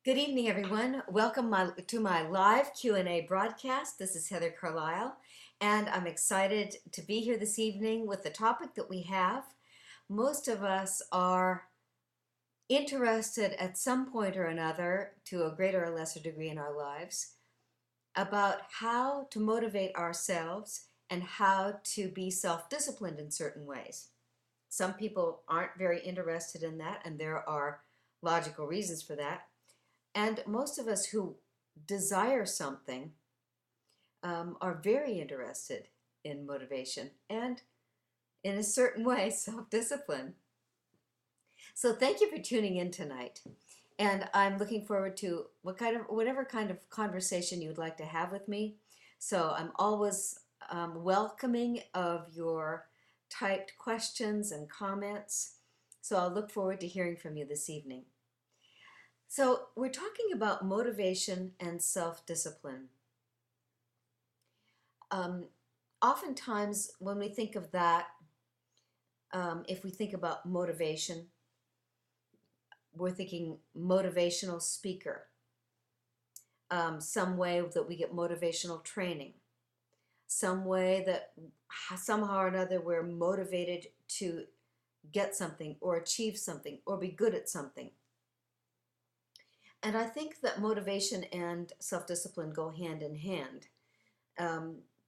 Good evening, everyone. Welcome to my live Q&A broadcast. This is Heather Carlisle, and I'm excited to be here this evening with the topic that we have. Most of us are interested at some point or another, to a greater or lesser degree in our lives, about how to motivate ourselves and how to be self-disciplined in certain ways. Some people aren't very interested in that, and there are logical reasons for that. And most of us who desire something are very interested in motivation and, in a certain way, self-discipline. So thank you for tuning in tonight. And I'm looking forward to whatever kind of conversation you'd like to have with me. So I'm always welcoming of your typed questions and comments. So I'll look forward to hearing from you this evening. So we're talking about motivation and self-discipline. Oftentimes when we think of that, if we think about motivation, we're thinking motivational speaker, some way that we get motivational training, some way that somehow or another we're motivated to get something or achieve something or be good at something. And I think that motivation and self-discipline go hand in hand,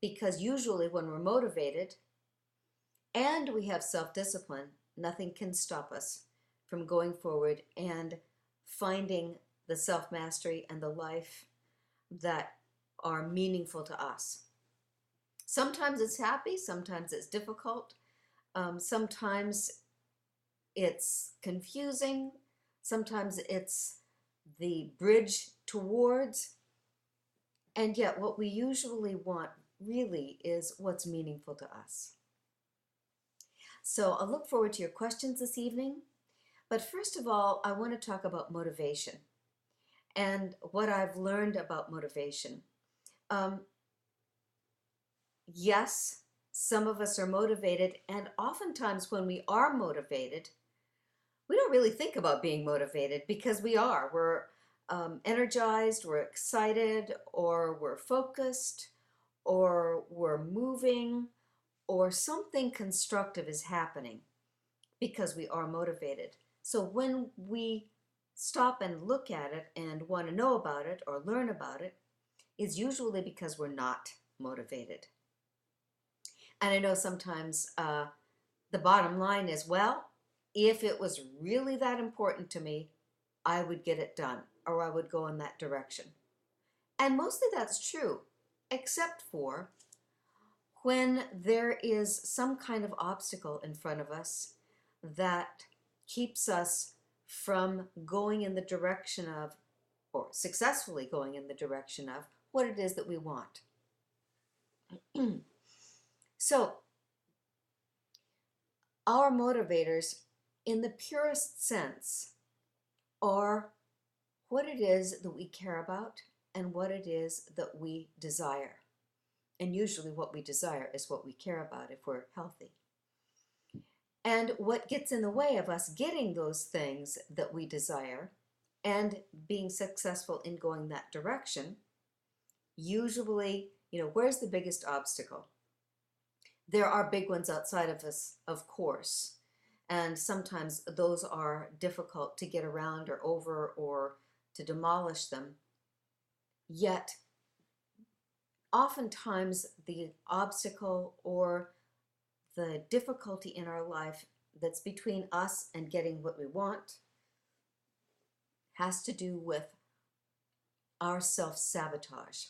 because usually when we're motivated and we have self-discipline, nothing can stop us from going forward and finding the self-mastery and the life that are meaningful to us. Sometimes it's happy, sometimes it's difficult, sometimes it's confusing, sometimes it's the bridge towards, and yet what we usually want really is what's meaningful to us. So I'll look forward to your questions this evening, but first of all, I want to talk about motivation and what I've learned about motivation. Yes, some of us are motivated, and oftentimes when we are motivated, we don't really think about being motivated because we are. We're energized, we're excited, or we're focused, or we're moving, or something constructive is happening because we are motivated. So when we stop and look at it and want to know about it or learn about it, it's usually because we're not motivated. And I know sometimes the bottom line is, well, if it was really that important to me, I would get it done, or I would go in that direction. And mostly that's true, except for when there is some kind of obstacle in front of us that keeps us from going in the direction of, or successfully going in the direction of, what it is that we want. So, our motivators, in the purest sense, are what it is that we care about and what it is that we desire. And usually what we desire is what we care about if we're healthy. And what gets in the way of us getting those things that we desire and being successful in going that direction, usually, where's the biggest obstacle? There are big ones outside of us, of course, and sometimes those are difficult to get around or over or to demolish them. Yet, oftentimes the obstacle or the difficulty in our life that's between us and getting what we want has to do with our self-sabotage.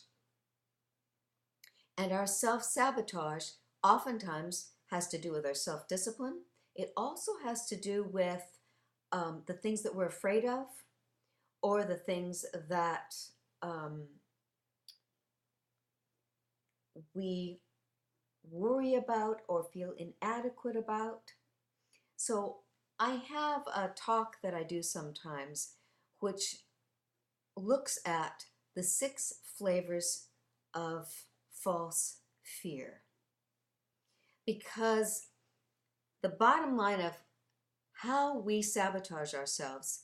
And our self-sabotage oftentimes has to do with our self-discipline. It also has to do with the things that we're afraid of, or the things that we worry about or feel inadequate about. So I have a talk that I do sometimes which looks at the 6 flavors of false fear. Because the bottom line of how we sabotage ourselves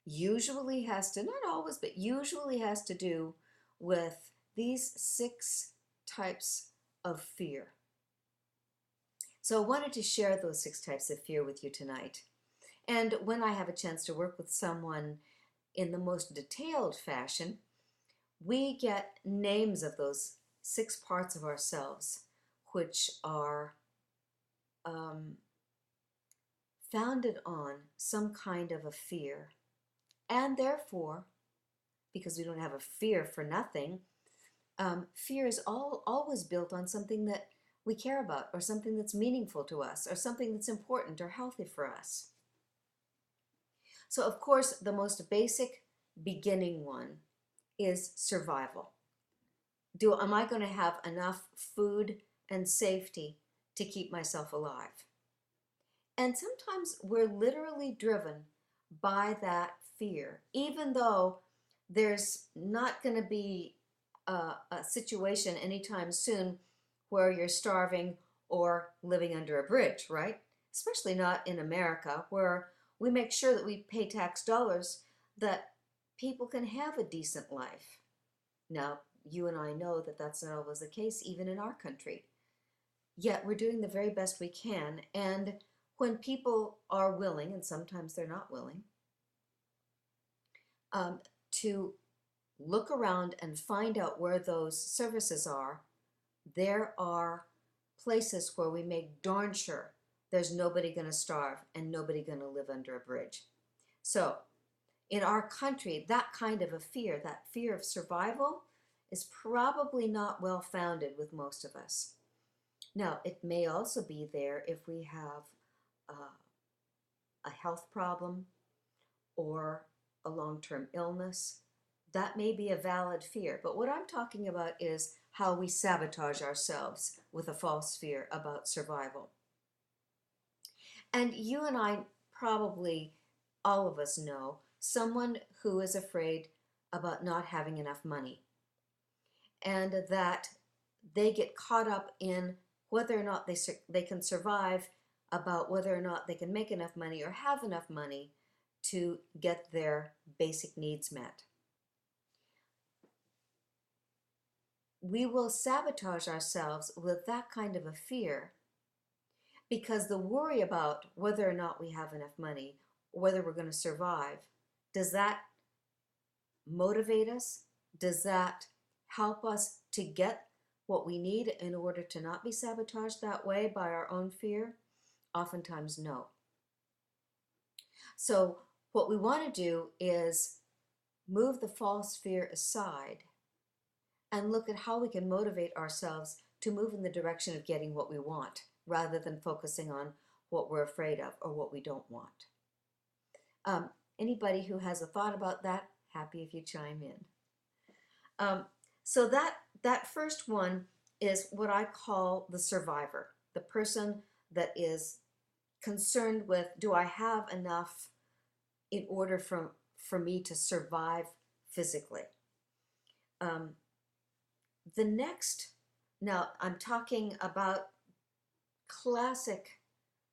usually has to, not always, but usually has to do with these 6 types of fear. So I wanted to share those 6 types of fear with you tonight. And when I have a chance to work with someone in the most detailed fashion, we get names of those 6 parts of ourselves, which are founded on some kind of a fear. And therefore, because we don't have a fear for nothing, fear is always built on something that we care about, or something that's meaningful to us, or something that's important or healthy for us. So, of course, the most basic beginning one is survival. Am I going to have enough food and safety to keep myself alive? And sometimes we're literally driven by that fear, even though there's not going to be a situation anytime soon where you're starving or living under a bridge, right? Especially not in America, where we make sure that we pay tax dollars that people can have a decent life. Now, you and I know that that's not always the case, even in our country. Yet we're doing the very best we can. And when people are willing, and sometimes they're not willing, to look around and find out where those services are, there are places where we make darn sure there's nobody going to starve and nobody going to live under a bridge. So in our country, that kind of a fear, that fear of survival, is probably not well founded with most of us. Now, it may also be there if we have a health problem or a long-term illness. That may be a valid fear, but what I'm talking about is how we sabotage ourselves with a false fear about survival. And you and I probably, all of us know, someone who is afraid about not having enough money, and that they get caught up in whether or not they can survive, about whether or not they can make enough money or have enough money to get their basic needs met. We will sabotage ourselves with that kind of a fear because the worry about whether or not we have enough money, whether we're going to survive, does that motivate us? Does that help us to get what we need in order to not be sabotaged that way by our own fear? Oftentimes, no. So what we want to do is move the false fear aside and look at how we can motivate ourselves to move in the direction of getting what we want, rather than focusing on what we're afraid of or what we don't want. Anybody who has a thought about that, happy if you chime in. So that first one is what I call the survivor, the person that is concerned with, do I have enough in order for me to survive physically? The next, now I'm talking about classic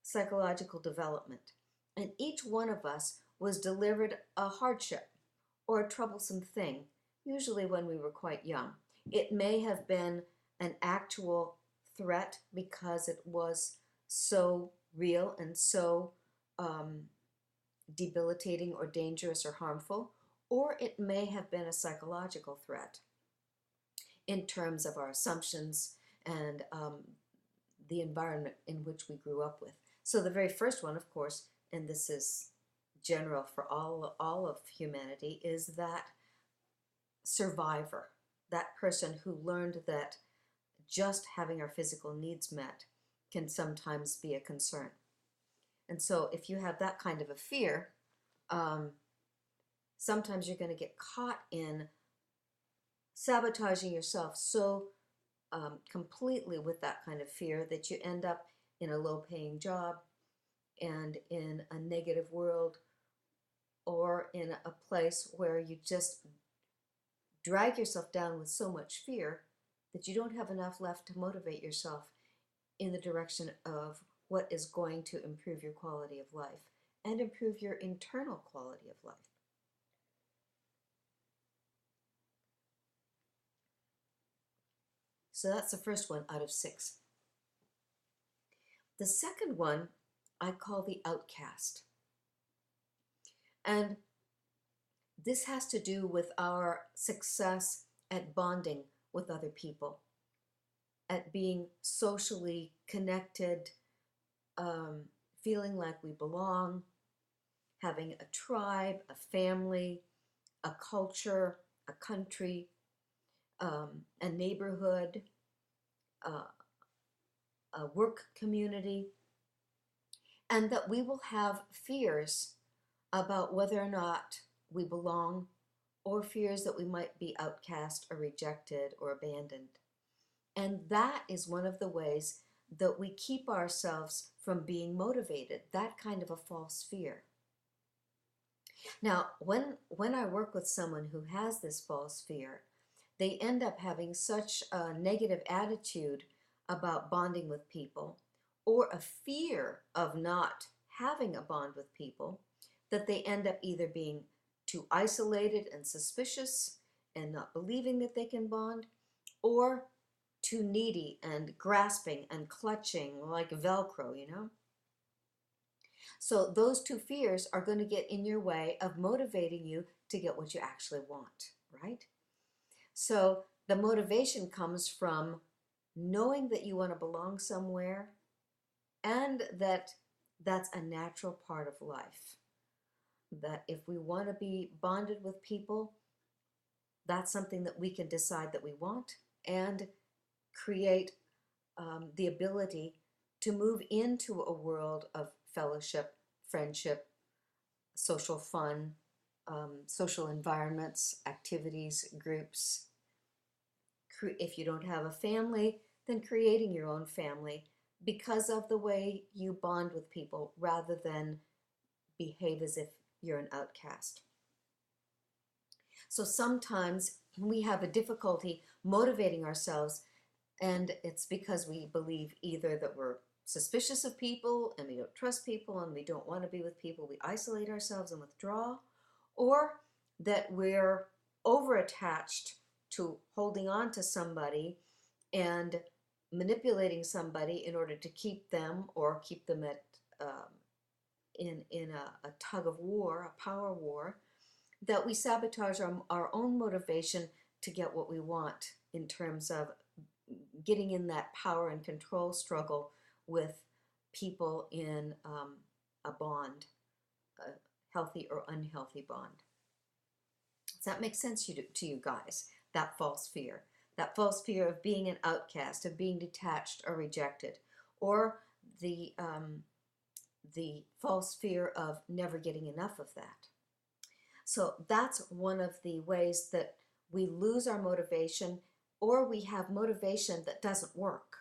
psychological development, and each one of us was delivered a hardship or a troublesome thing, usually when we were quite young. It may have been an actual threat because it was so real and so debilitating or dangerous or harmful, or it may have been a psychological threat in terms of our assumptions and the environment in which we grew up with. So the very first one, of course, and this is general for all of humanity, is that survivor, that person who learned that just having our physical needs met can sometimes be a concern. And so if you have that kind of a fear, sometimes you're going to get caught in sabotaging yourself so completely with that kind of fear that you end up in a low-paying job and in a negative world, or in a place where you just drag yourself down with so much fear that you don't have enough left to motivate yourself in the direction of what is going to improve your quality of life and improve your internal quality of life. So that's the first one out of 6. The second one I call the outcast. And this has to do with our success at bonding with other people, at being socially connected, feeling like we belong, having a tribe, a family, a culture, a country, a neighborhood, a work community, and that we will have fears about whether or not we belong, or fears that we might be outcast or rejected or abandoned. And that is one of the ways that we keep ourselves from being motivated, that kind of a false fear. Now, when I work with someone who has this false fear, they end up having such a negative attitude about bonding with people, or a fear of not having a bond with people, that they end up either being too isolated and suspicious and not believing that they can bond, or too needy and grasping and clutching like Velcro, you know? So those two fears are going to get in your way of motivating you to get what you actually want, right? So the motivation comes from knowing that you want to belong somewhere, and that that's a natural part of life. That if we want to be bonded with people, that's something that we can decide that we want, and create the ability to move into a world of fellowship, friendship, social fun, social environments, activities, groups. If you don't have a family, then creating your own family because of the way you bond with people, rather than behave as if you're an outcast. So sometimes we have a difficulty motivating ourselves, and it's because we believe either that we're suspicious of people and we don't trust people and we don't want to be with people, we isolate ourselves and withdraw, or that we're over-attached to holding on to somebody and manipulating somebody in order to keep them, or keep them at in a tug of war, a power war, that we sabotage our own motivation to get what we want, in terms of getting in that power and control struggle with people in a bond, a healthy or unhealthy bond. Does that make sense to you guys? That false fear. That false fear of being an outcast, of being detached or rejected, or the false fear of never getting enough of that. So that's one of the ways that we lose our motivation, or we have motivation that doesn't work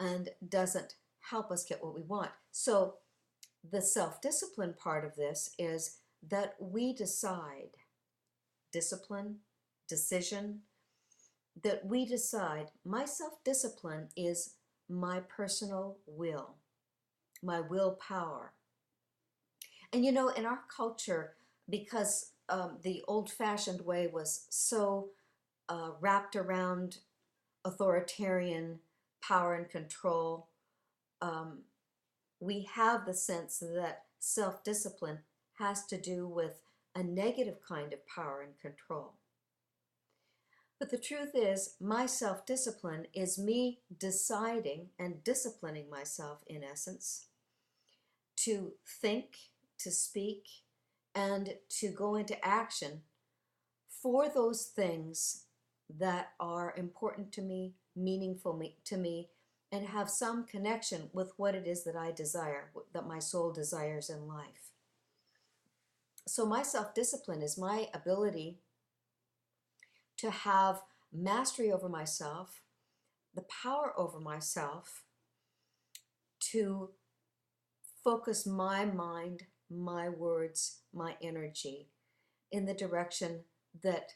and doesn't help us get what we want. So the self-discipline part of this is that we decide, discipline, decision, that we decide, my self-discipline is my personal will, my willpower. And you know, in our culture, because the old-fashioned way was so wrapped around authoritarian power and control, we have the sense that self-discipline has to do with a negative kind of power and control. But the truth is, my self-discipline is me deciding and disciplining myself, in essence, to think, to speak, and to go into action for those things that are important to me, meaningful to me, and have some connection with what it is that I desire, that my soul desires in life. So my self-discipline is my ability to have mastery over myself, the power over myself, to focus my mind, my words, my energy in the direction that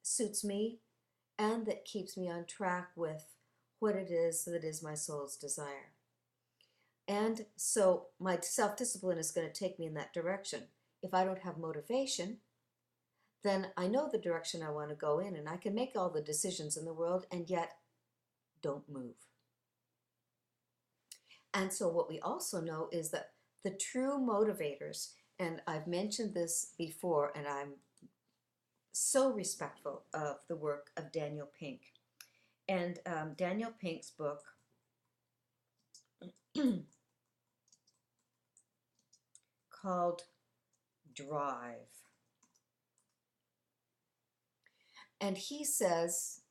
suits me, and that keeps me on track with what it is that is my soul's desire. And so my self-discipline is going to take me in that direction. If I don't have motivation, then I know the direction I want to go in, and I can make all the decisions in the world, and yet don't move. And so what we also know is that the true motivators, and I've mentioned this before, and I'm so respectful of the work of Daniel Pink. And Daniel Pink's book called Drive. And he says,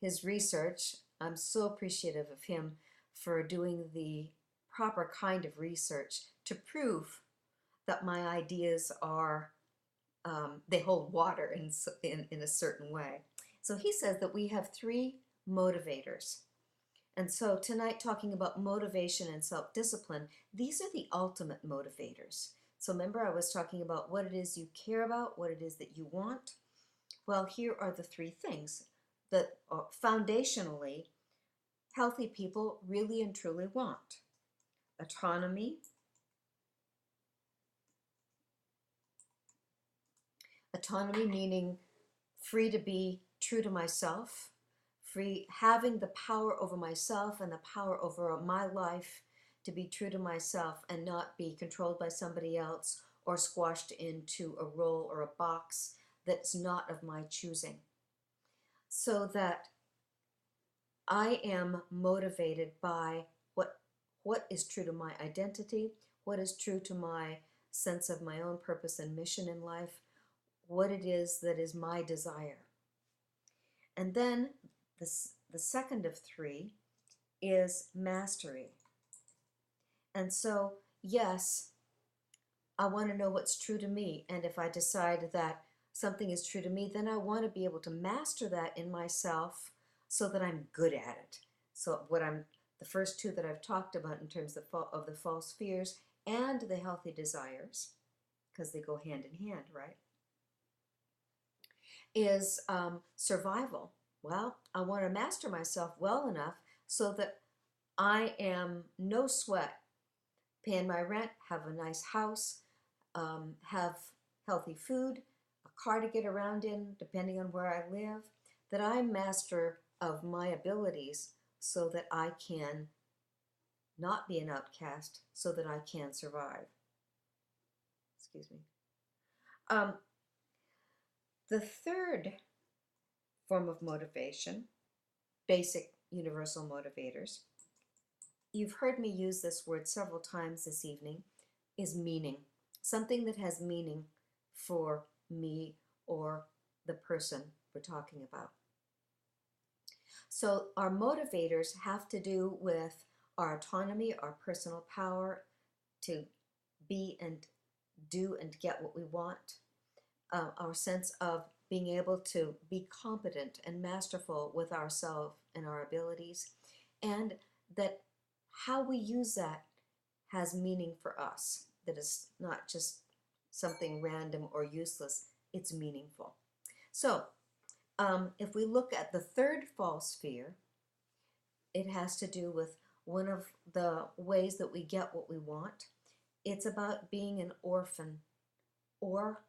his research, I'm so appreciative of him for doing the proper kind of research to prove that my ideas are, they hold water in a certain way. So he says that we have three motivators. And so tonight, talking about motivation and self-discipline, these are the ultimate motivators. So remember, I was talking about what it is you care about, what it is that you want. Well, here are the three things that foundationally healthy people really and truly want. Autonomy. Autonomy meaning free to be true to myself, free, having the power over myself and the power over my life to be true to myself and not be controlled by somebody else or squashed into a role or a box that's not of my choosing. So that I am motivated by what is true to my identity, what is true to my sense of my own purpose and mission in life, what it is that is my desire. And then the second of three is mastery. And so, yes, I want to know what's true to me. And if I decide that something is true to me, then I want to be able to master that in myself so that I'm good at it. So the first two that I've talked about in terms of the false fears and the healthy desires, because they go hand in hand, right? Is survival. Well, I want to master myself well enough so that I am no sweat, paying my rent, have a nice house, have healthy food, a car to get around in, depending on where I live, that I'm master of my abilities so that I can not be an outcast, so that I can survive. Excuse me. The third form of motivation, basic universal motivators, you've heard me use this word several times this evening, is meaning. Something that has meaning for me or the person we're talking about. So our motivators have to do with our autonomy, our personal power to be and do and get what we want, our sense of being able to be competent and masterful with ourselves and our abilities, and that how we use that has meaning for us, that is not just something random or useless, it's meaningful. So if we look at the third false fear, it has to do with one of the ways that we get what we want. It's about being an orphan or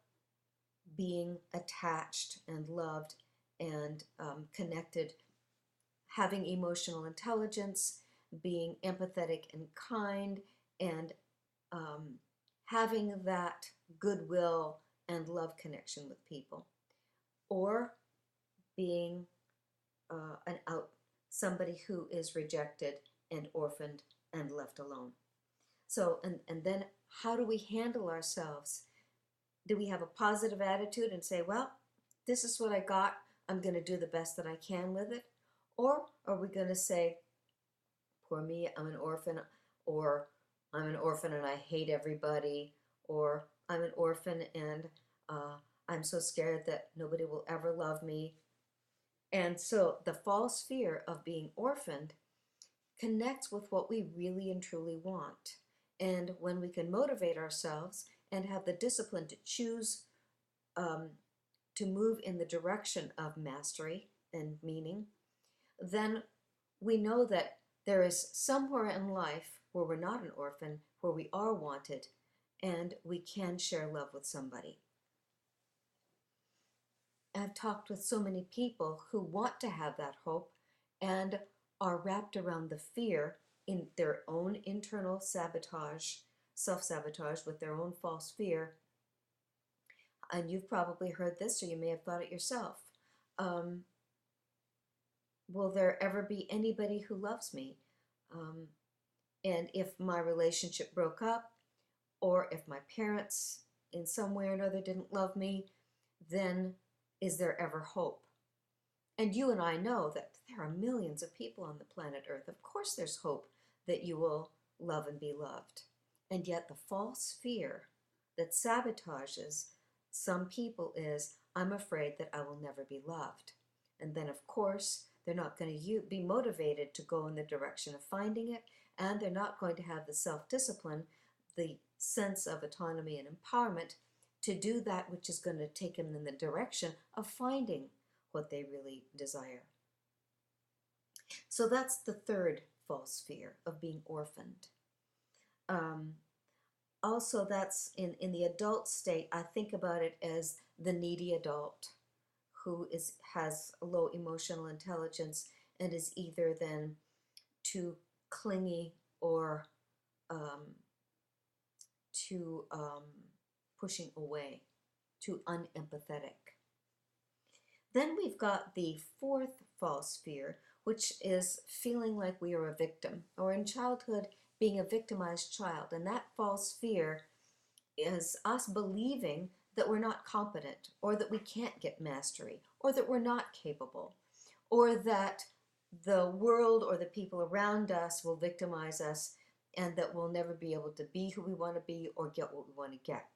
being attached and loved and connected, having emotional intelligence, being empathetic and kind, and having that goodwill and love connection with people, or being somebody who is rejected and orphaned and left alone. So, and then how do we handle ourselves? Do we have a positive attitude and say, well, this is what I got, I'm going to do the best that I can with it? Or are we going to say, poor me, I'm an orphan, or I'm an orphan and I hate everybody, or I'm an orphan and I'm so scared that nobody will ever love me? And so the false fear of being orphaned connects with what we really and truly want. And when we can motivate ourselves and have the discipline to choose to move in the direction of mastery and meaning, then we know that there is somewhere in life where we're not an orphan, where we are wanted, and we can share love with somebody. I've talked with so many people who want to have that hope and are wrapped around the fear in their own internal sabotage, self-sabotage with their own false fear. And you've probably heard this, or you may have thought it yourself. Um, will there ever be anybody who loves me? Um, and if my relationship broke up, or if my parents in some way or another didn't love me, then is there ever hope? And you and I know that there are millions of people on the planet Earth. Of course there's hope that you will love and be loved. And yet the false fear that sabotages some people is, I'm afraid that I will never be loved. And then of course they're not going to be motivated to go in the direction of finding it, and they're not going to have the self-discipline, the sense of autonomy and empowerment to do that which is going to take them in the direction of finding what they really desire. So that's the third false fear of being orphaned. Also, that's in the adult state, I think about it as the needy adult who has low emotional intelligence and is either then too clingy or too pushing away, too unempathetic. Then we've got the fourth false fear, which is feeling like we are a victim, or in childhood being a victimized child. And that false fear is us believing that we're not competent, or that we can't get mastery, or that we're not capable, or that the world or the people around us will victimize us, and that we'll never be able to be who we want to be or get what we want to get.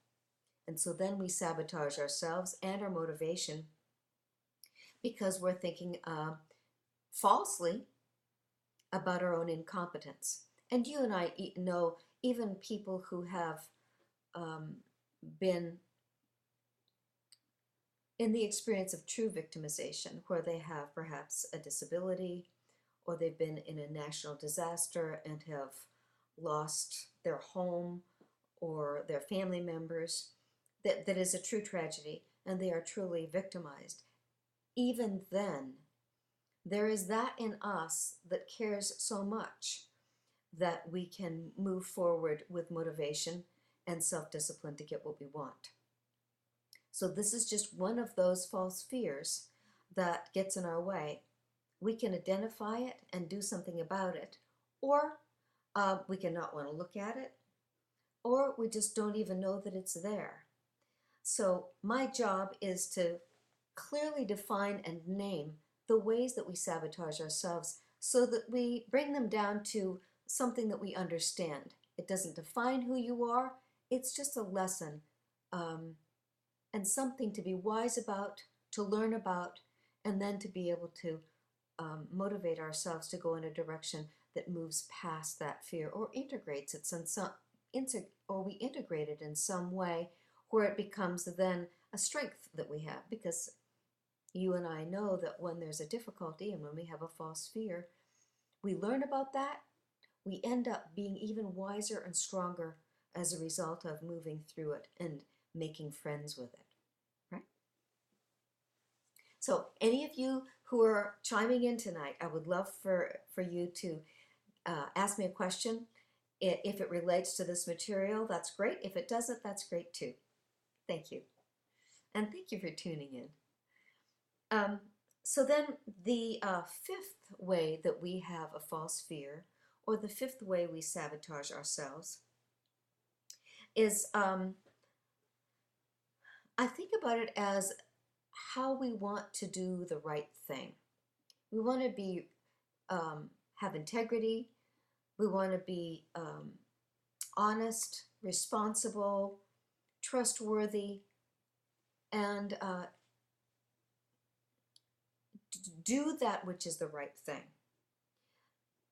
And so then we sabotage ourselves and our motivation because we're thinking falsely about our own incompetence. And you and I know even people who have been in the experience of true victimization, where they have perhaps a disability, or they've been in a national disaster and have lost their home or their family members, that is a true tragedy, and they are truly victimized. Even then, there is that in us that cares so much that we can move forward with motivation and self-discipline to get what we want. So this is just one of those false fears that gets in our way. We can identify it and do something about it, or we can not want to look at it, or we just don't even know that it's there. So my job is to clearly define and name the ways that we sabotage ourselves so that we bring them down to something that we understand. It doesn't define who you are, it's just a lesson and something to be wise about, to learn about, and then to be able to motivate ourselves to go in a direction that moves past that fear or integrates it or we integrate it in some way where it becomes then a strength that we have, because you and I know that when there's a difficulty and when we have a false fear, we learn about that, we end up being even wiser and stronger as a result of moving through it and making friends with it, right? So any of you who are chiming in tonight, I would love for you to ask me a question. If it relates to this material, that's great. If it doesn't, that's great too. Thank you. And thank you for tuning in. So then the fifth way that we have a false fear, or the fifth way we sabotage ourselves, is I think about it as how we want to do the right thing. We want to be have integrity. We want to be honest, responsible, trustworthy, and do that which is the right thing.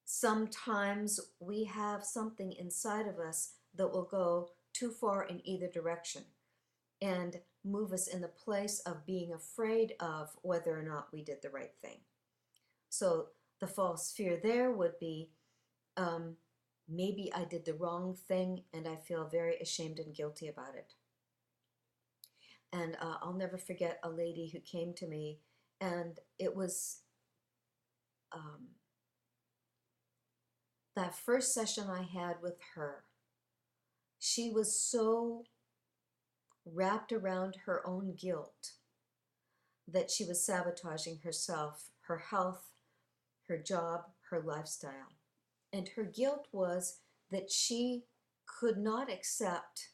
Sometimes we have something inside of us that will go too far in either direction and move us in the place of being afraid of whether or not we did the right thing. So the false fear there would be, maybe I did the wrong thing and I feel very ashamed and guilty about it. And I'll never forget a lady who came to me, and it was that first session I had with her, she was so wrapped around her own guilt that she was sabotaging herself, her health, her job, her lifestyle. And her guilt was that she could not accept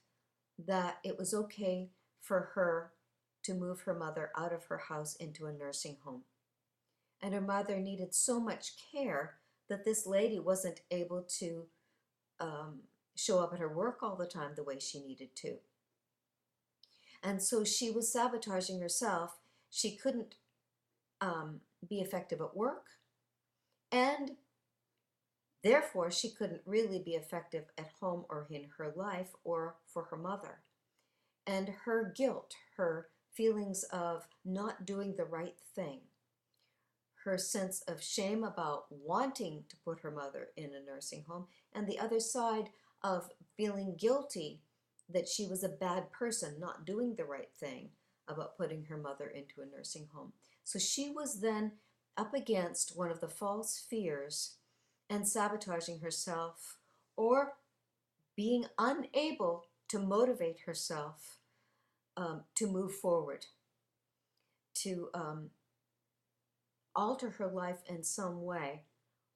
that it was okay for her to move her mother out of her house into a nursing home. And her mother needed so much care that this lady wasn't able to show up at her work all the time the way she needed to. And so she was sabotaging herself. She couldn't be effective at work, and therefore she couldn't really be effective at home or in her life or for her mother. And her guilt, her feelings of not doing the right thing, her sense of shame about wanting to put her mother in a nursing home, and the other side of feeling guilty that she was a bad person, not doing the right thing about putting her mother into a nursing home. So she was then up against one of the false fears and sabotaging herself, or being unable to motivate herself to move forward, to alter her life in some way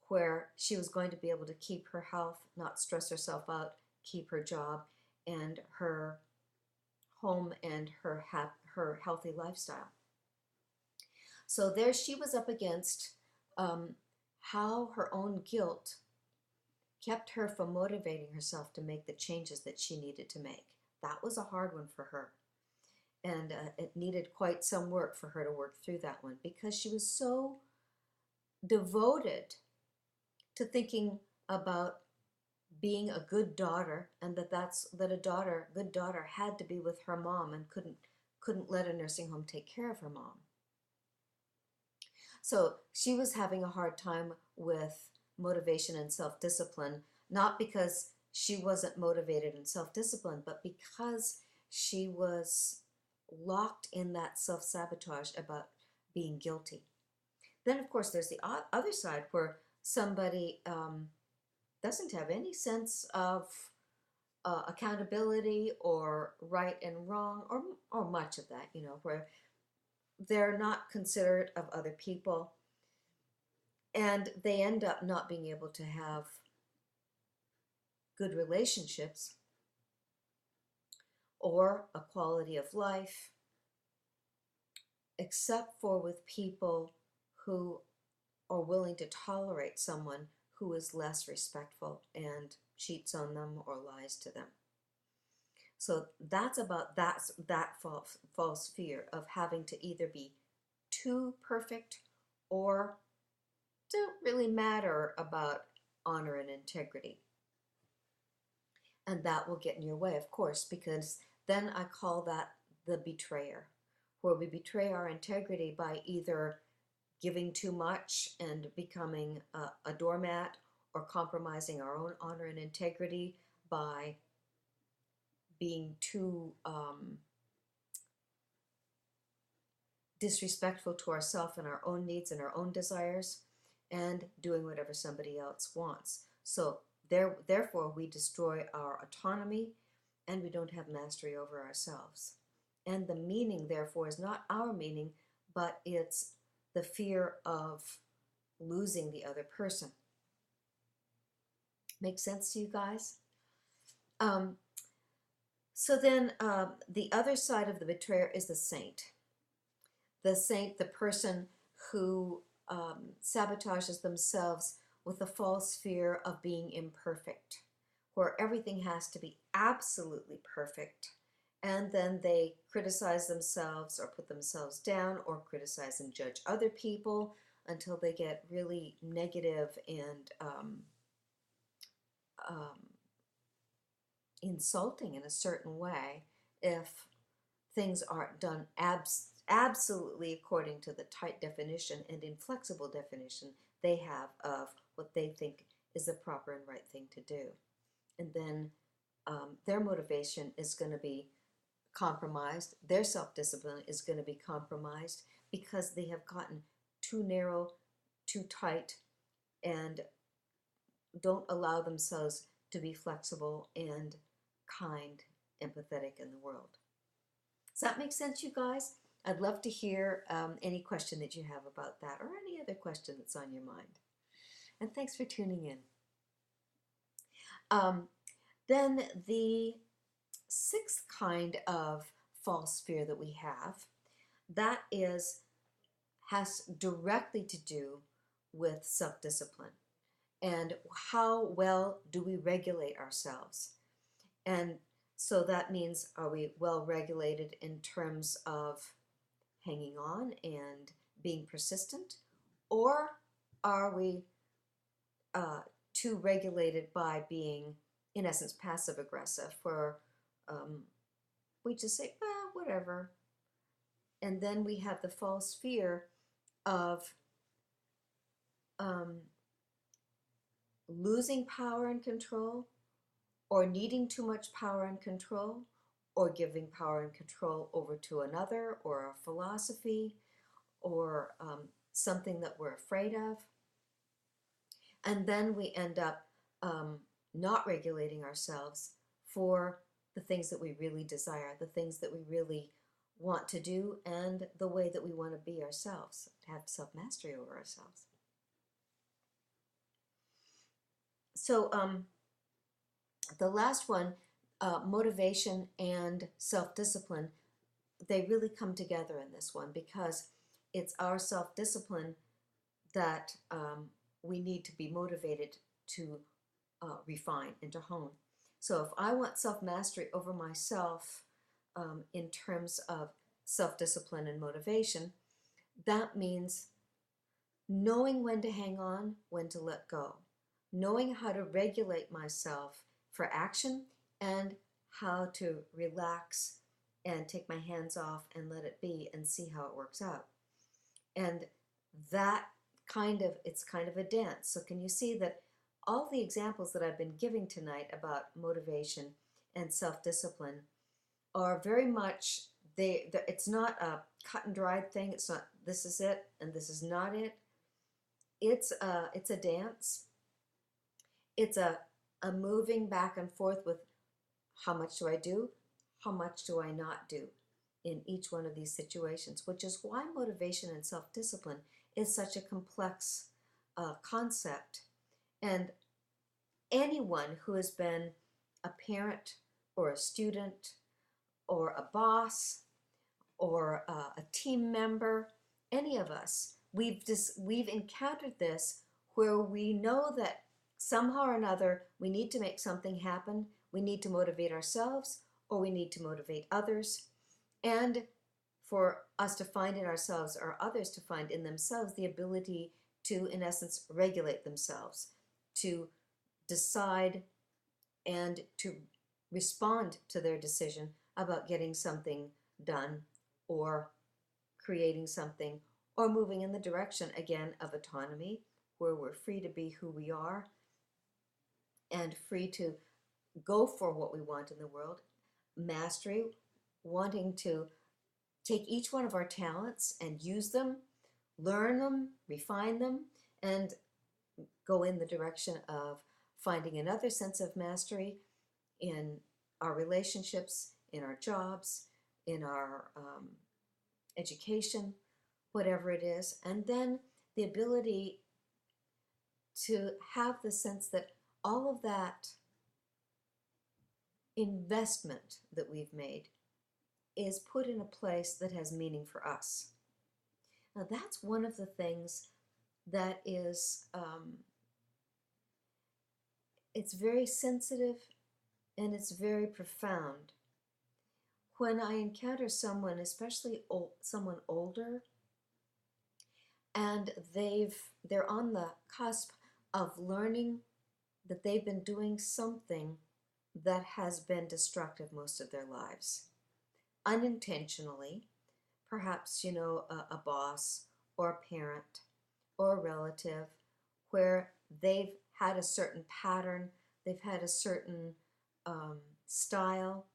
where she was going to be able to keep her health, not stress herself out, keep her job and her home and her healthy lifestyle. So there she was up against how her own guilt kept her from motivating herself to make the changes that she needed to make. That was a hard one for her. And it needed quite some work for her to work through that one, because she was so devoted to thinking about being a good daughter, and that a good daughter had to be with her mom and couldn't let a nursing home take care of her mom. So she was having a hard time with motivation and self-discipline, not because she wasn't motivated and self-disciplined, but because she was locked in that self-sabotage about being guilty. Then, of course, there's the other side where somebody doesn't have any sense of accountability or right and wrong, or much of that, where they're not considerate of other people, and they end up not being able to have good relationships or a quality of life, except for with people who are willing to tolerate someone who is less respectful and cheats on them or lies to them. So that's about that false fear of having to either be too perfect or don't really matter about honor and integrity. And that will get in your way, of course, because then I call that the betrayer, where we betray our integrity by either giving too much and becoming a doormat, or compromising our own honor and integrity by being too disrespectful to ourselves and our own needs and our own desires, and doing whatever somebody else wants. So therefore we destroy our autonomy, and we don't have mastery over ourselves. And the meaning, therefore, is not our meaning, but it's the fear of losing the other person. Make sense to you guys? So then the other side of the betrayer is the saint. The saint, the person who sabotages themselves with the false fear of being imperfect, where everything has to be absolutely perfect, and then they criticize themselves or put themselves down or criticize and judge other people until they get really negative and insulting in a certain way if things aren't done absolutely according to the tight definition and inflexible definition they have of what they think is the proper and right thing to do. And then their motivation is going to be compromised. Their self-discipline is going to be compromised because they have gotten too narrow, too tight, and don't allow themselves to be flexible and kind, empathetic in the world. Does that make sense, you guys? I'd love to hear any question that you have about that or any other question that's on your mind. And thanks for tuning in. Then the sixth kind of false fear that we have, that has directly to do with self-discipline and how well do we regulate ourselves. And so that means, are we well regulated in terms of hanging on and being persistent, or are we too regulated by being, in essence, passive aggressive, where we just say, well, whatever. And then we have the false fear of losing power and control, or needing too much power and control, or giving power and control over to another, or a philosophy, or something that we're afraid of. And then we end up not regulating ourselves for the things that we really desire, the things that we really want to do, and the way that we want to be ourselves, to have self-mastery over ourselves. So the last one, motivation and self-discipline, they really come together in this one, because it's our self-discipline that we need to be motivated to refine and to hone. So if I want self-mastery over myself in terms of self-discipline and motivation, that means knowing when to hang on, when to let go, knowing how to regulate myself for action, and how to relax and take my hands off and let it be and see how it works out. And that it's kind of a dance. So can you see that all the examples that I've been giving tonight about motivation and self-discipline are very much, it's not a cut and dried thing. It's not, this is it and this is not it. It's a dance. It's a moving back and forth with how much do I do, how much do I not do in each one of these situations, which is why motivation and self-discipline is such a complex concept. And anyone who has been a parent or a student or a boss or a team member, any of us, we've encountered this where we know that somehow or another we need to make something happen. We need to motivate ourselves, or we need to motivate others. And for us to find in ourselves, or others to find in themselves, the ability to, in essence, regulate themselves, to decide and to respond to their decision about getting something done, or creating something, or moving in the direction, again, of autonomy, where we're free to be who we are and free to go for what we want in the world. Mastery, wanting to take each one of our talents and use them, learn them, refine them, and go in the direction of finding another sense of mastery in our relationships, in our jobs, in our education, whatever it is. And then the ability to have the sense that all of that investment that we've made is put in a place that has meaning for us. Now that's one of the things that is, it's very sensitive and it's very profound. When I encounter someone, especially someone older, and they're on the cusp of learning that they've been doing something that has been destructive most of their lives, unintentionally, perhaps, a boss or a parent or a relative, where they've had a certain pattern, they've had a certain style,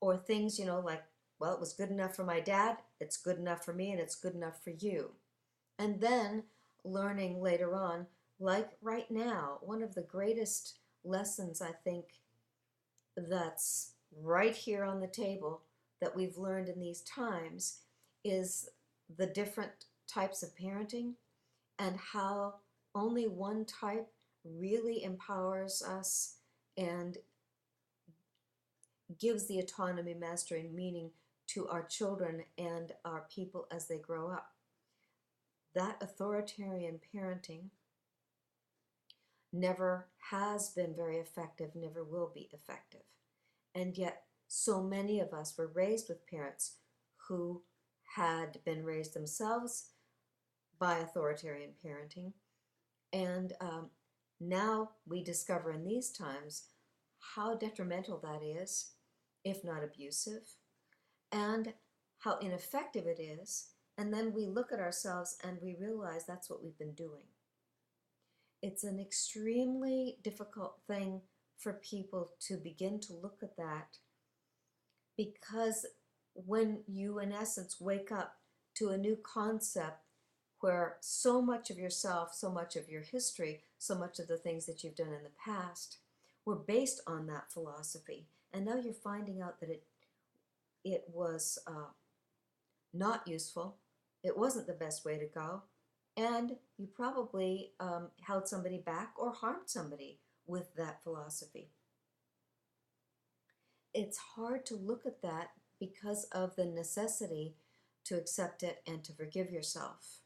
or things, like, well, it was good enough for my dad, it's good enough for me, and it's good enough for you. And then learning later on Like right now, one of the greatest lessons I think that's right here on the table that we've learned in these times is the different types of parenting and how only one type really empowers us and gives the autonomy, mastery, and meaning to our children and our people as they grow up. That authoritarian parenting never has been very effective, never will be effective. And yet, so many of us were raised with parents who had been raised themselves by authoritarian parenting. And now we discover in these times how detrimental that is, if not abusive, and how ineffective it is. And then we look at ourselves and we realize that's what we've been doing. It's an extremely difficult thing for people to begin to look at that, because when you, in essence, wake up to a new concept where so much of yourself, so much of your history, so much of the things that you've done in the past were based on that philosophy, and now you're finding out that it was not useful, it wasn't the best way to go, and you probably held somebody back or harmed somebody with that philosophy. It's hard to look at that because of the necessity to accept it and to forgive yourself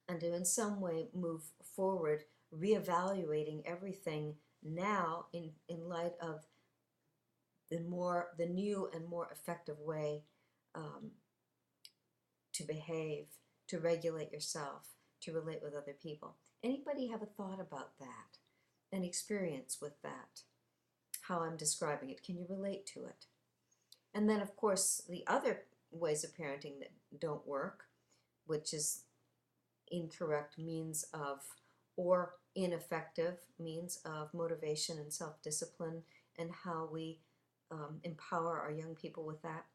and to in some way move forward, reevaluating everything now in light of the new and more effective way to behave, to regulate yourself, to relate with other people. Anybody have a thought about that, an experience with that, how I'm describing it? Can you relate to it? And then, of course, the other ways of parenting that don't work, which is incorrect means of, or ineffective means of motivation and self-discipline, and how we empower our young people with that.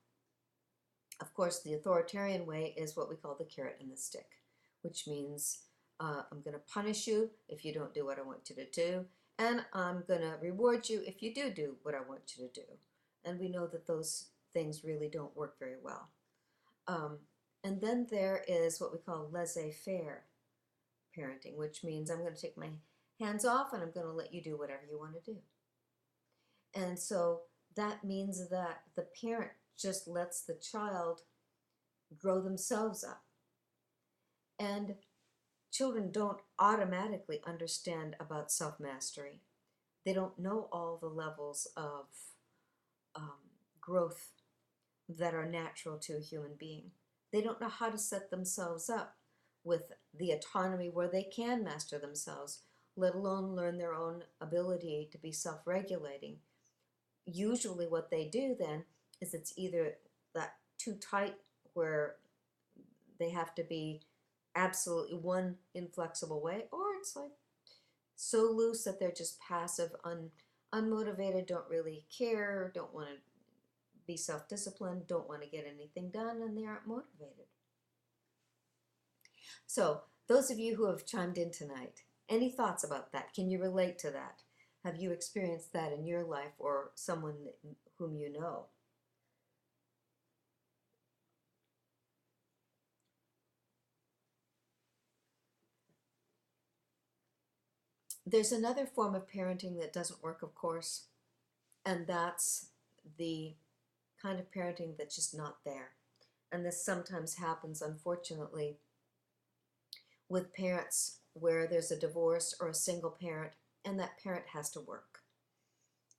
Of course, the authoritarian way is what we call the carrot and the stick, which means I'm going to punish you if you don't do what I want you to do, and I'm going to reward you if you do what I want you to do. And we know that those things really don't work very well. And then there is what we call laissez-faire parenting, which means I'm going to take my hands off and I'm going to let you do whatever you want to do. And so that means that the parent just lets the child grow themselves up. And children don't automatically understand about self-mastery. They don't know all the levels of growth that are natural to a human being. They don't know how to set themselves up with the autonomy where they can master themselves, let alone learn their own ability to be self-regulating. Usually what they do then is it's either that too tight where they have to be absolutely one inflexible way, or it's like so loose that they're just passive, unmotivated, don't really care, don't want to be self-disciplined, don't want to get anything done, and they aren't motivated. So those of you who have chimed in tonight, any thoughts about that? Can you relate to that? Have you experienced that in your life or someone whom you know? There's another form of parenting that doesn't work, of course, and that's the kind of parenting that's just not there. And this sometimes happens, unfortunately, with parents where there's a divorce or a single parent, and that parent has to work.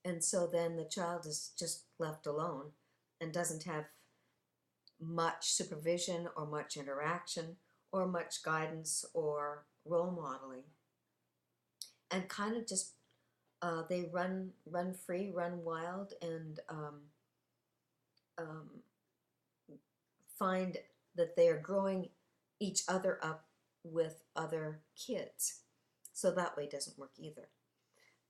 And so then the child is just left alone and doesn't have much supervision or much interaction or much guidance or role modeling. And kind of just they run free, run wild, and find that they are growing each other up with other kids. So that way doesn't work either.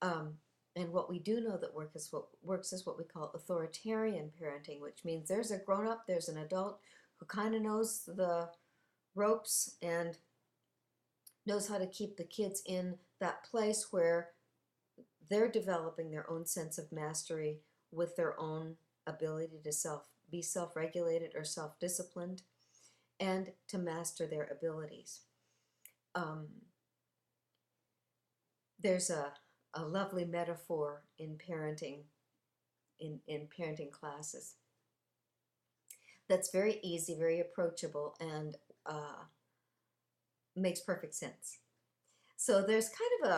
And what we do know that works is what we call authoritarian parenting, which means there's a grown-up, there's an adult who kind of knows the ropes, and knows how to keep the kids in that place where they're developing their own sense of mastery with their own ability to be self-regulated or self-disciplined, and to master their abilities. Um, there's a lovely metaphor in parenting, in parenting classes, that's very easy, very approachable, and makes perfect sense. So there's kind of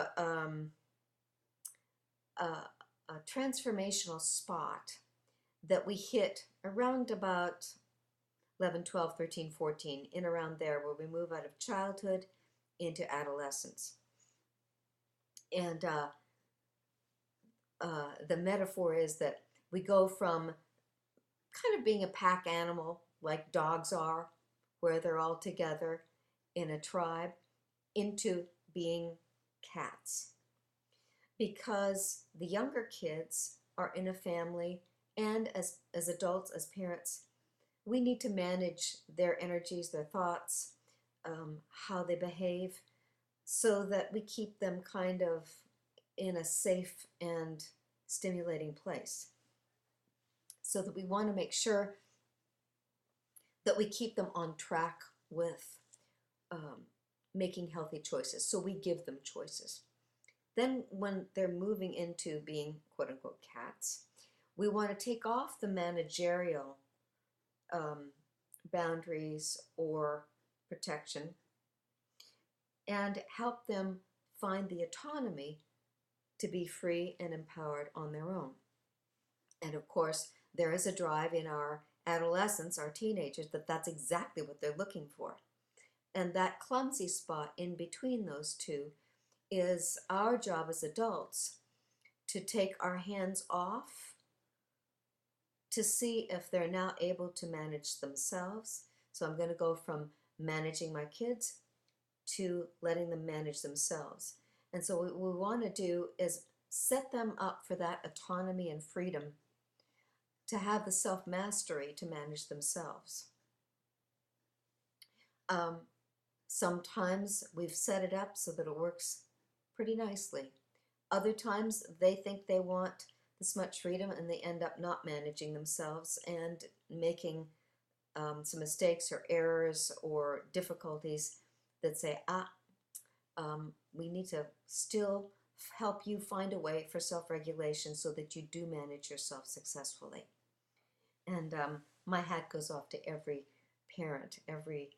a, a transformational spot that we hit around about 11, 12, 13, 14, in around there, where we move out of childhood into adolescence. And the metaphor is that we go from kind of being a pack animal, like dogs are, where they're all together in a tribe, into being cats. Because the younger kids are in a family, and as adults, as parents, we need to manage their energies, their thoughts, how they behave, so that we keep them kind of in a safe and stimulating place. So that we want to make sure that we keep them on track with making healthy choices. So we give them choices. Then when they're moving into being quote unquote cats, we want to take off the managerial boundaries or protection and help them find the autonomy to be free and empowered on their own. And of course, there is a drive in our adolescents, our teenagers, that's exactly what they're looking for. And that clumsy spot in between those two is our job as adults to take our hands off, to see if they're now able to manage themselves. So I'm going to go from managing my kids to letting them manage themselves. And so what we want to do is set them up for that autonomy and freedom, to have the self-mastery to manage themselves. Sometimes we've set it up so that it works pretty nicely. Other times they think they want this much freedom and they end up not managing themselves and making some mistakes or errors or difficulties that say, we need to still help you find a way for self-regulation so that you do manage yourself successfully. And my hat goes off to every parent, every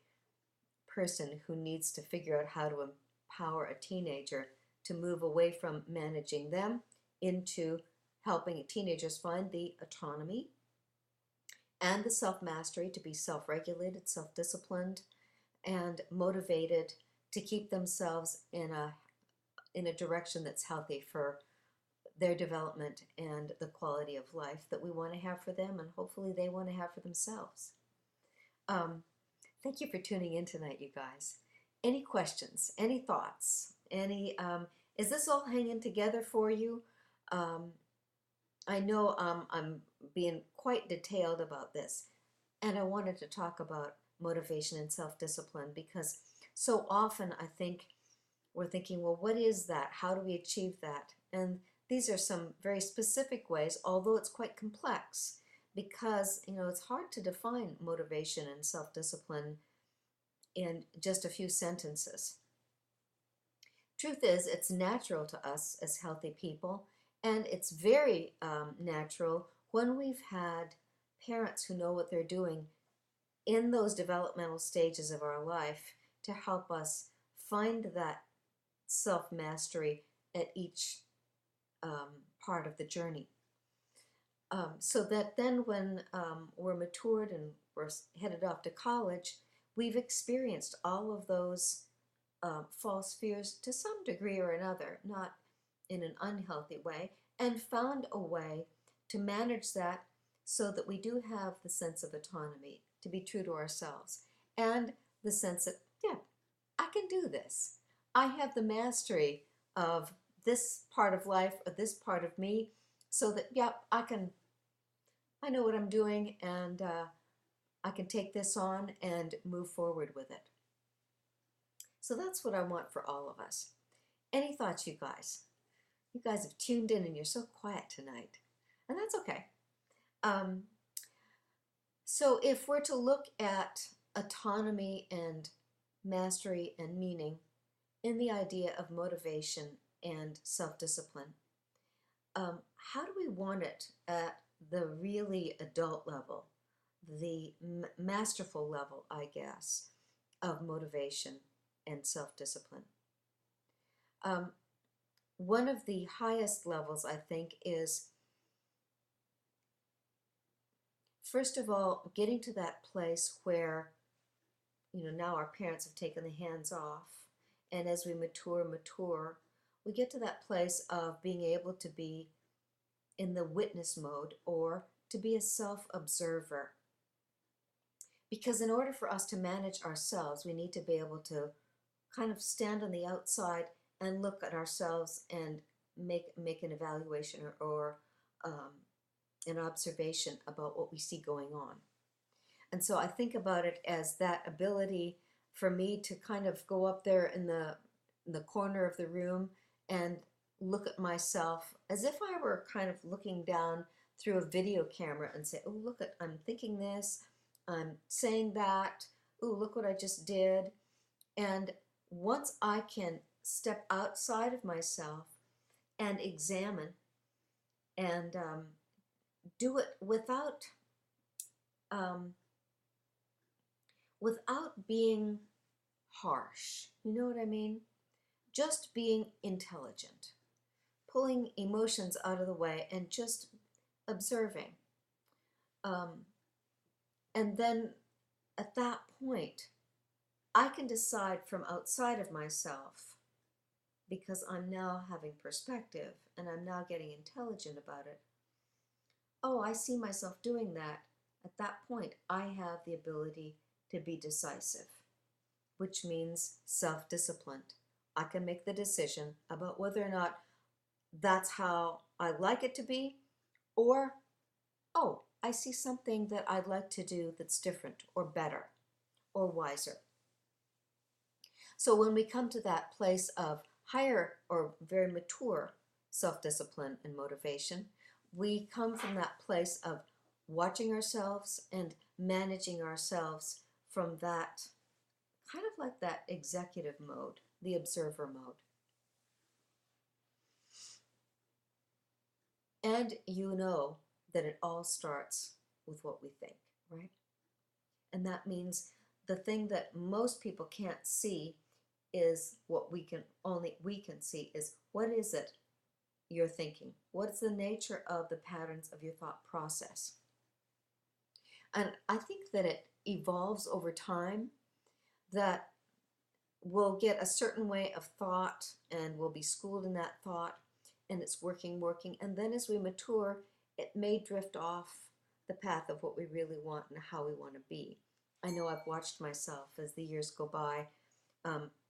person who needs to figure out how to empower a teenager to move away from managing them into helping teenagers find the autonomy and the self-mastery to be self-regulated, self-disciplined, and motivated to keep themselves in a direction that's healthy for their development and the quality of life that we want to have for them, and hopefully they want to have for themselves. Thank you for tuning in tonight, you guys. Any questions? Any thoughts? Is this all hanging together for you? I know I'm being quite detailed about this, and I wanted to talk about motivation and self-discipline because so often I think we're thinking, well, what is that? How do we achieve that? And these are some very specific ways, although it's quite complex, because it's hard to define motivation and self-discipline in just a few sentences. Truth is, it's natural to us as healthy people, and it's very natural when we've had parents who know what they're doing in those developmental stages of our life to help us find that self-mastery at each part of the journey. So that then when we're matured and we're headed off to college, we've experienced all of those false fears to some degree or another, not in an unhealthy way, and found a way to manage that so that we do have the sense of autonomy, to be true to ourselves, and the sense that, yeah, I can do this. I have the mastery of this part of life or this part of me, so that, yeah, I know what I'm doing, and I can take this on and move forward with it. So that's what I want for all of us. Any thoughts, you guys? You guys have tuned in and you're so quiet tonight, and that's okay. Um, so if we're to look at autonomy and mastery and meaning in the idea of motivation and self-discipline, how do we want it at the really adult level, the masterful level, I guess, of motivation and self-discipline? One of the highest levels, I think, is first of all getting to that place where, now our parents have taken the hands off, and as we mature, we get to that place of being able to be in the witness mode or to be a self-observer. Because in order for us to manage ourselves, we need to be able to kind of stand on the outside and look at ourselves and make an evaluation or an observation about what we see going on. And so I think about it as that ability for me to kind of go up there in the corner of the room and look at myself as if I were kind of looking down through a video camera and say, oh, look at, I'm thinking this, I'm saying that, oh, look what I just did. And once I can step outside of myself and examine and do it without being harsh, you know what I mean? Just being intelligent, pulling emotions out of the way and just observing. And then at that point, I can decide from outside of myself, because I'm now having perspective and I'm now getting intelligent about it. Oh, I see myself doing that. At that point, I have the ability to be decisive, which means self-disciplined. I can make the decision about whether or not that's how I like it to be, or, oh, I see something that I'd like to do that's different or better or wiser. So when we come to that place of higher or very mature self-discipline and motivation, we come from that place of watching ourselves and managing ourselves from that kind of like that executive mode, the observer mode. And you know that it all starts with what we think, right? And that means the thing that most people can't see is what only we can see is, what is it you're thinking? What's the nature of the patterns of your thought process? And I think that it evolves over time, that we'll get a certain way of thought and we'll be schooled in that thought, and it's working, and then as we mature, it may drift off the path of what we really want and how we want to be. I know I've watched myself as the years go by,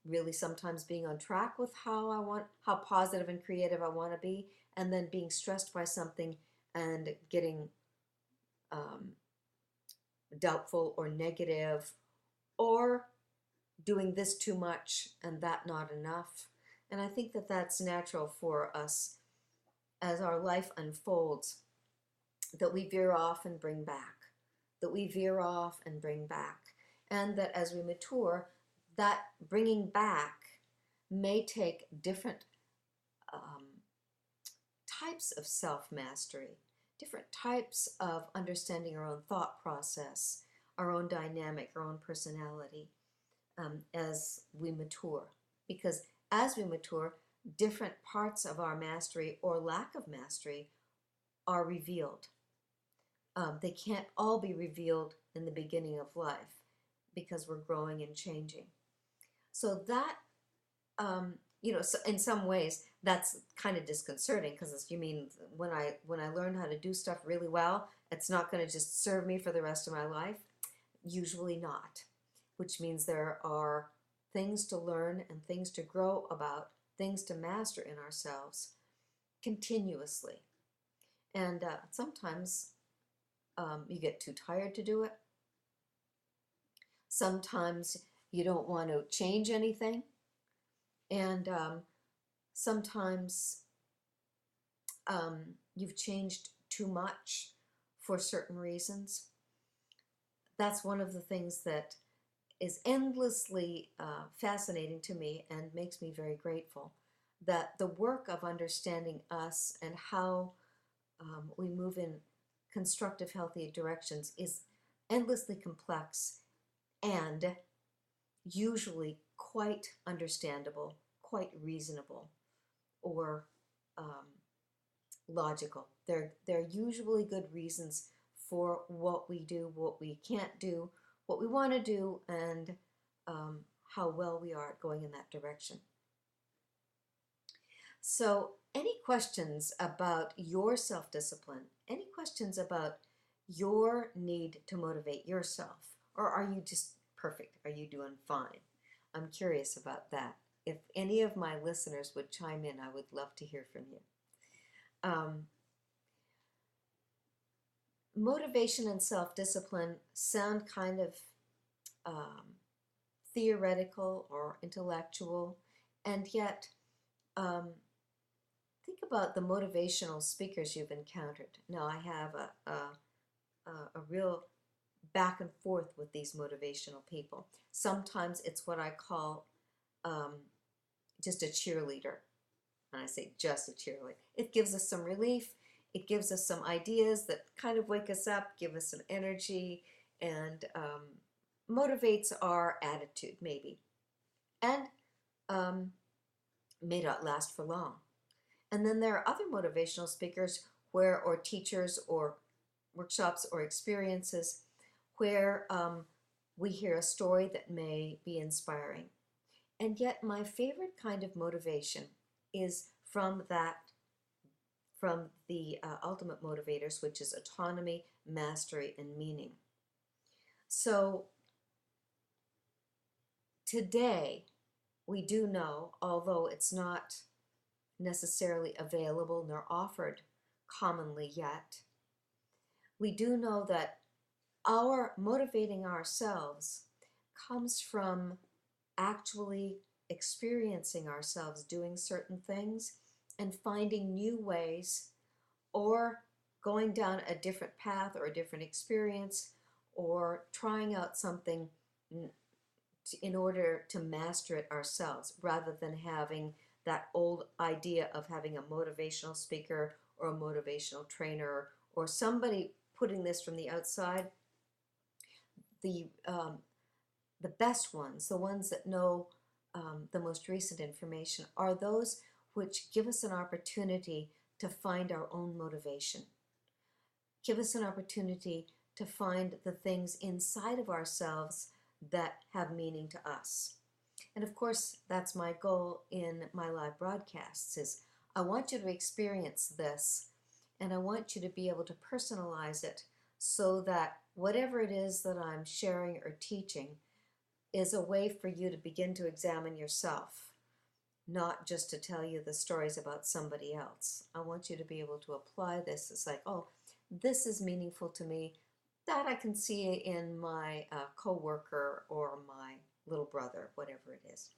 really sometimes being on track with how positive and creative I want to be, and then being stressed by something and getting doubtful or negative, or doing this too much and that not enough. And I think that that's natural for us as our life unfolds, that we veer off and bring back, and that as we mature, that bringing back may take different types of self-mastery, different types of understanding our own thought process, our own dynamic, our own personality, as we mature. Because as we mature, different parts of our mastery or lack of mastery are revealed. They can't all be revealed in the beginning of life because we're growing and changing. So that, so in some ways, that's kind of disconcerting, because you mean when I learn how to do stuff really well, it's not going to just serve me for the rest of my life? Usually not, which means there are things to learn and things to grow about, things to master in ourselves continuously. And sometimes you get too tired to do it. Sometimes You don't want to change anything. And sometimes you've changed too much for certain reasons. That's one of the things that is endlessly fascinating to me and makes me very grateful. That the work of understanding us and how we move in constructive, healthy directions is endlessly complex and usually quite understandable, quite reasonable, or um, logical. They're usually good reasons for what we do, what we can't do, what we want to do, and how well we are at going in that direction. So, any questions about your self discipline? Any questions about your need to motivate yourself? Or are you just perfect? Are you doing fine? I'm curious about that. If any of my listeners would chime in, I would love to hear from you. Um, Motivation and self discipline sound kind of um, theoretical or intellectual, and yet um, think about the motivational speakers you've encountered. Now, I have a real back and forth with these motivational people. Sometimes it's what I call um, just a cheerleader. And I say just a cheerleader. It gives us some relief. It gives us some ideas that kind of wake us up, give us some energy, and motivates our attitude, maybe. And um, may not last for long. And then there are other motivational speakers where, or teachers, or workshops, or experiences where we hear a story that may be inspiring. And yet my favorite kind of motivation is from the ultimate motivators, which is autonomy, mastery, and meaning. So today we do know, although it's not necessarily available nor offered commonly yet, we do know that our motivating ourselves comes from actually experiencing ourselves doing certain things and finding new ways, or going down a different path or a different experience, or trying out something in order to master it ourselves, rather than having that old idea of having a motivational speaker or a motivational trainer or somebody putting this from the outside. The best ones, the ones that know the most recent information, are those which give us an opportunity to find our own motivation, give us an opportunity to find the things inside of ourselves that have meaning to us. And of course, that's my goal in my live broadcasts, is I want you to experience this, and I want you to be able to personalize it so that whatever it is that I'm sharing or teaching is a way for you to begin to examine yourself, not just to tell you the stories about somebody else. I want you to be able to apply this. It's like, oh, this is meaningful to me. That I can see in my coworker or my little brother, whatever it is.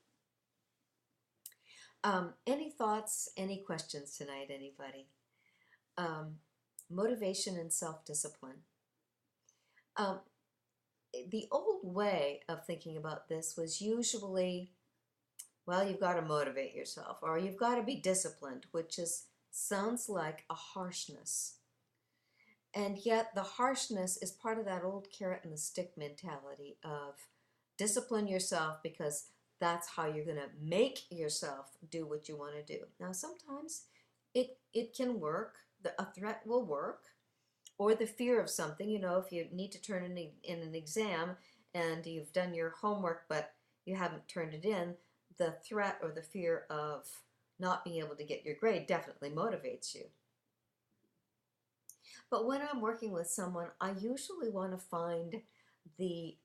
Any thoughts, any questions tonight, anybody? Motivation and self-discipline. The old way of thinking about this was usually, well, you've got to motivate yourself, or you've got to be disciplined, which sounds like a harshness. And yet the harshness is part of that old carrot and the stick mentality of discipline yourself, because that's how you're going to make yourself do what you want to do. Now, sometimes it can work. A threat will work, or the fear of something. If you need to turn in an exam and you've done your homework but you haven't turned it in, the threat or the fear of not being able to get your grade definitely motivates you. But when I'm working with someone, I usually want to find the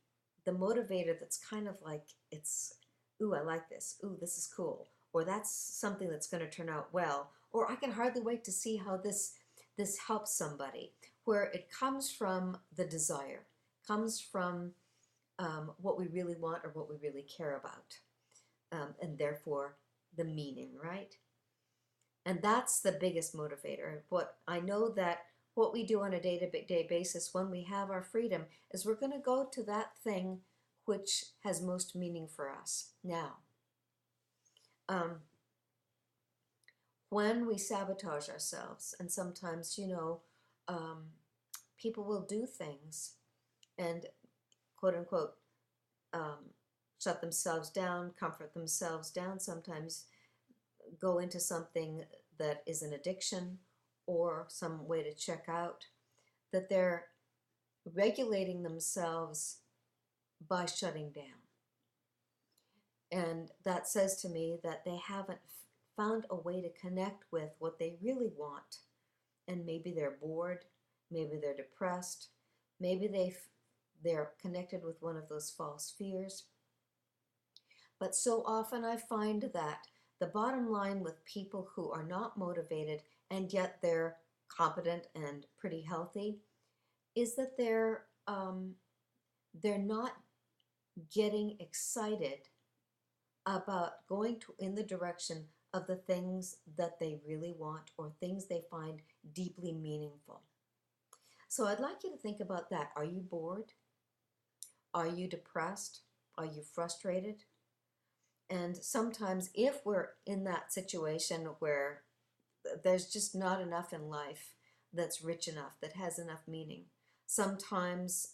motivator that's kind of like, it's, ooh, I like this. Ooh, this is cool. Or that's something that's going to turn out well. Or I can hardly wait to see how this helps somebody. Where it comes from the desire, comes from what we really want or what we really care about, and therefore the meaning, right? And that's the biggest motivator. What I know that what we do on a day-to-day basis when we have our freedom is we're going to go to that thing which has most meaning for us. Now, um, when we sabotage ourselves, and sometimes, um, people will do things and quote unquote um, shut themselves down, comfort themselves down, sometimes go into something that is an addiction or some way to check out, that they're regulating themselves by shutting down. And that says to me that they haven't found a way to connect with what they really want. And maybe they're bored, maybe they're depressed, maybe they're connected with one of those false fears. But so often I find that the bottom line with people who are not motivated and yet they're competent and pretty healthy is that they're not getting excited about going in the direction of the things that they really want or things they find deeply meaningful. So I'd like you to think about that. Are you bored? Are you depressed? Are you frustrated? And sometimes if we're in that situation where there's just not enough in life that's rich enough, that has enough meaning, sometimes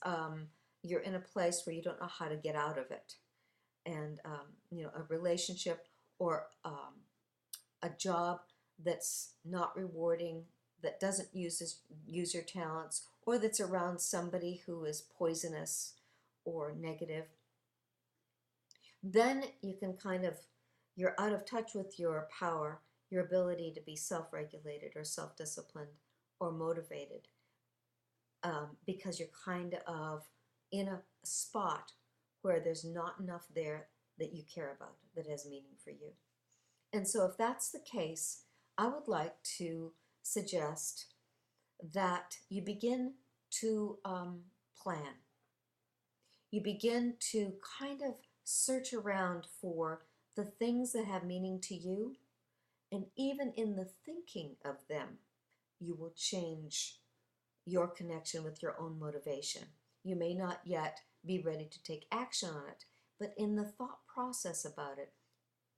you're in a place where you don't know how to get out of it. And, a relationship or a job that's not rewarding, that doesn't use your talents, or that's around somebody who is poisonous or negative, then you can you're out of touch with your power, your ability to be self-regulated or self-disciplined or motivated, because you're kind of in a spot where there's not enough there that you care about, that has meaning for you. And so if that's the case, I would like to suggest that you begin to plan. You begin to kind of search around for the things that have meaning to you, and even in the thinking of them, you will change your connection with your own motivation. You may not yet be ready to take action on it, but in the thought process about it,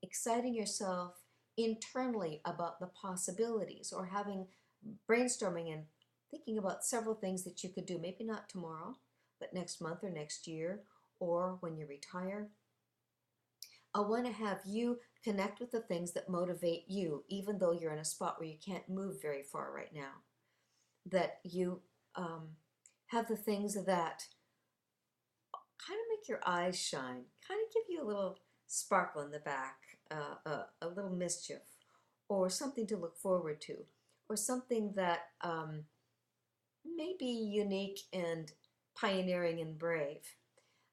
exciting yourself internally about the possibilities, or having brainstorming and thinking about several things that you could do, maybe not tomorrow, but next month or next year, or when you retire. I want to have you connect with the things that motivate you, even though you're in a spot where you can't move very far right now. That you have the things that kind of make your eyes shine, kind of give you a little sparkle in the back, a little mischief, or something to look forward to, or something that may be unique and pioneering and brave,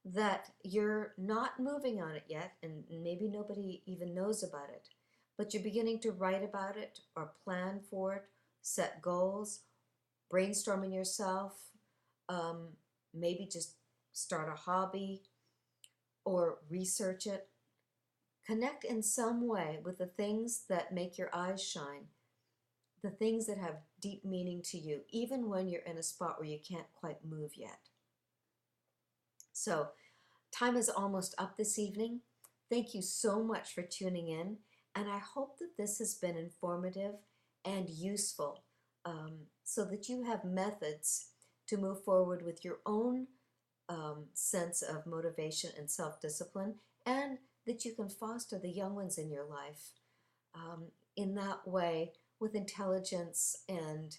that you're not moving on it yet, and maybe nobody even knows about it, but you're beginning to write about it or plan for it, set goals, brainstorming yourself, maybe just start a hobby or research it. Connect in some way with the things that make your eyes shine, the things that have deep meaning to you, even when you're in a spot where you can't quite move yet. So, time is almost up this evening. Thank you so much for tuning in, and I hope that this has been informative and useful, so that you have methods to move forward with your own sense of motivation and self-discipline, and that you can foster the young ones in your life in that way, with intelligence and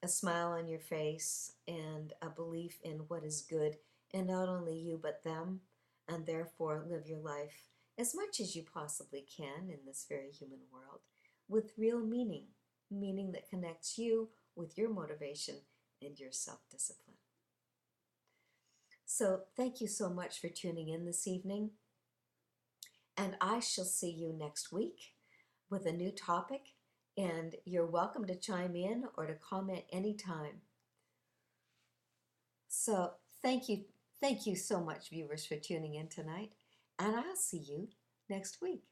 a smile on your face and a belief in what is good, and not only you but them, and therefore live your life as much as you possibly can in this very human world with real meaning, meaning that connects you with your motivation and your self-discipline. So thank you so much for tuning in this evening, and I shall see you next week with a new topic, and you're welcome to chime in or to comment anytime. So thank you Thank you so much, viewers, for tuning in tonight, and I'll see you next week.